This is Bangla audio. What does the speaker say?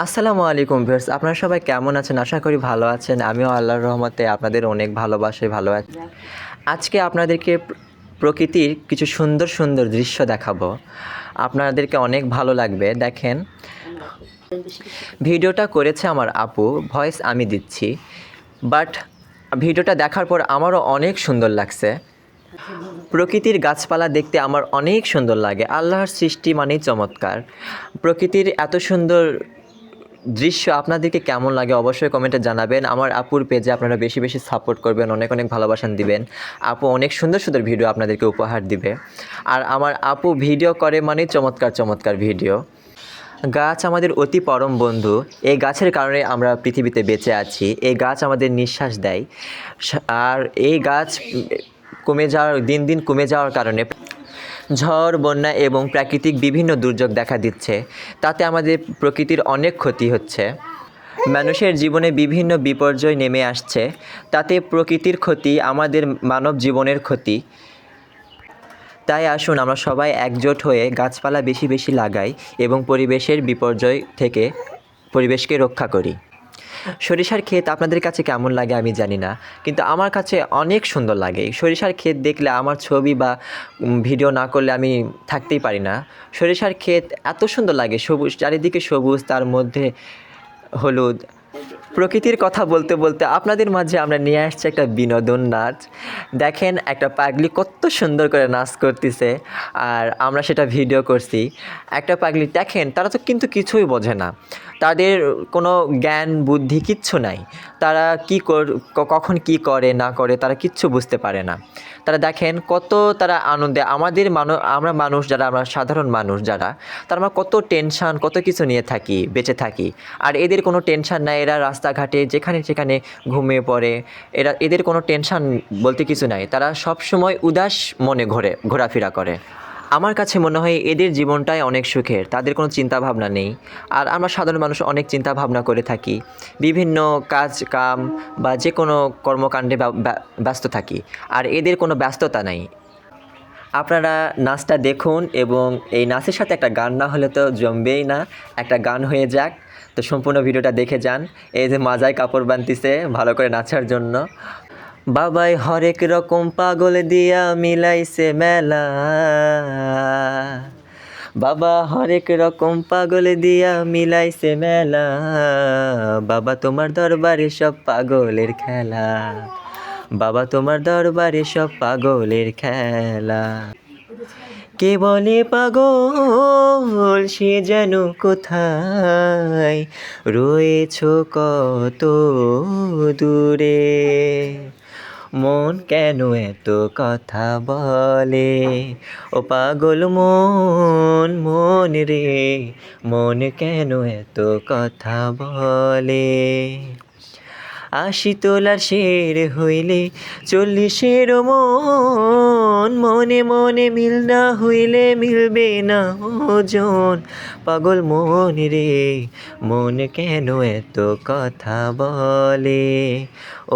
আসসালামু আলাইকুম ভিউয়ার্স, আপনারা সবাই কেমন আছেন? আশা করি ভালো আছেন। আমিও আল্লাহর রহমতে আপনাদের অনেক ভালোবাসায় ভালো আছি। আজকে আপনাদেরকে প্রকৃতির কিছু সুন্দর সুন্দর দৃশ্য দেখাবো। আপনাদেরকে অনেক ভালো লাগবে। দেখেন, ভিডিওটা করেছে আমার আপু, ভয়েস আমি দিচ্ছি, বাট ভিডিওটা দেখার পর আমারও অনেক সুন্দর লাগছে। প্রকৃতির গাছপালা দেখতে আমার অনেক সুন্দর লাগে। আল্লাহর সৃষ্টি মানেই চমৎকার। প্রকৃতির এত সুন্দর দৃশ্য আপনাদেরকে কেমন লাগে অবশ্যই কমেন্টে জানাবেন। আমার আপুর পেজে আপনারা বেশি বেশি সাপোর্ট করবেন, অনেক অনেক ভালোবাসা দিবেন। আপু অনেক সুন্দর সুন্দর ভিডিও আপনাদেরকে উপহার দিবে। আর আমার আপু ভিডিও করে মানেই চমৎকার চমৎকার ভিডিও। গাছ আমাদের অতি পরম বন্ধু। এই গাছের কারণে আমরা পৃথিবীতে বেঁচে আছি। এই গাছ আমাদের নিঃশ্বাস দেয়। আর এই গাছ দিন দিন কমে যাওয়ার কারণে ঝড়, বন্যা এবং প্রাকৃতিক বিভিন্ন দুর্যোগ দেখা দিচ্ছে। তাতে আমাদের প্রকৃতির অনেক ক্ষতি হচ্ছে। মানুষের জীবনে বিভিন্ন বিপর্যয় নেমে আসছে। তাতে প্রকৃতির ক্ষতি, আমাদের মানব জীবনের ক্ষতি। তাই আসুন আমরা সবাই একজোট হয়ে গাছপালা বেশি বেশি লাগাই এবং পরিবেশের বিপর্যয় থেকে পরিবেশকে রক্ষা করি। সরিষার ক্ষেত আপনাদের কাছে কেমন লাগে আমি জানি না, কিন্তু আমার কাছে অনেক সুন্দর লাগে। সরিষার ক্ষেত দেখলে আমার ছবি বা ভিডিও না করলে আমি থাকতেই পারি না। সরিষার ক্ষেত এত সুন্দর লাগে, সবুজ, চারিদিকে সবুজ, তার মধ্যে হলুদ। প্রকৃতির কথা বলতে বলতে আপনাদের মাঝে আমরা নিয়ে আসছি একটা বিনোদন নাচ। দেখেন, একটা পাগলি কত সুন্দর করে নাচ করতেছে, আর আমরা সেটা ভিডিও করছি। একটা পাগলি দেখেন, তারা তো কিন্তু কিছুই বোঝে না, তাদের কোনো জ্ঞান বুদ্ধি কিচ্ছু নাই। তারা কখন কি করে না করে তারা কিচ্ছু বুঝতে পারে না। তারা দেখেন কত তারা আনন্দে, আমরা মানুষ যারা, আমরা সাধারণ মানুষ যারা, তারা আমরা কত টেনশান কত কিছু নিয়ে থাকি, বেঁচে থাকি। আর এদের কোনো টেনশান নাই। এরা রাস্তাঘাটে যেখানে সেখানে ঘুমিয়ে পড়ে। এদের কোনো টেনশান বলতে কিছু নাই। তারা সবসময় উদাস মনে ঘোরাফেরা করে। আমার কাছে মনে হয় এদের জীবনটাই অনেক সুখের, তাদের কোনো চিন্তাভাবনা নেই। আর আমরা সাধারণ মানুষ অনেক চিন্তাভাবনা করে থাকি, বিভিন্ন কাজ কাম বা যে কোনো কর্মকাণ্ডে ব্যস্ত থাকি। আর এদের কোনো ব্যস্ততা নাই। আপনারা নাচটা দেখুন, এবং এই নাচের সাথে একটা গান না হলে তো জমবেই না। একটা গান হয়ে যাক, তো সম্পূর্ণ ভিডিওটা দেখে যান। এই যে মাজায় কাপড় বাঁধতেছে ভালো করে নাচার জন্য। বাবাই হরেক রকম পাগল দিয়া মিলাইছে মেলা, বাবা হরেক রকম পাগল দিয়া মিলাইছে মেলা, বাবা তোমার দরবারে সব পাগলের খেলা, বাবা তোমার দরবারে সব পাগলের খেলা। কে বলে পাগল সে যেন কোথায় রয়েছ কত দূরে, মন কেন এত কথা বলে, ও পাগল মন মন রে, মন কেন এত কথা বলে। ৮০ তোলার শের হইলে ৪০-এর মন, মনে মনে মিল না হইলে মিলবে না ওজন, পাগল মন রে, মন কেন এত কথা বলে, ও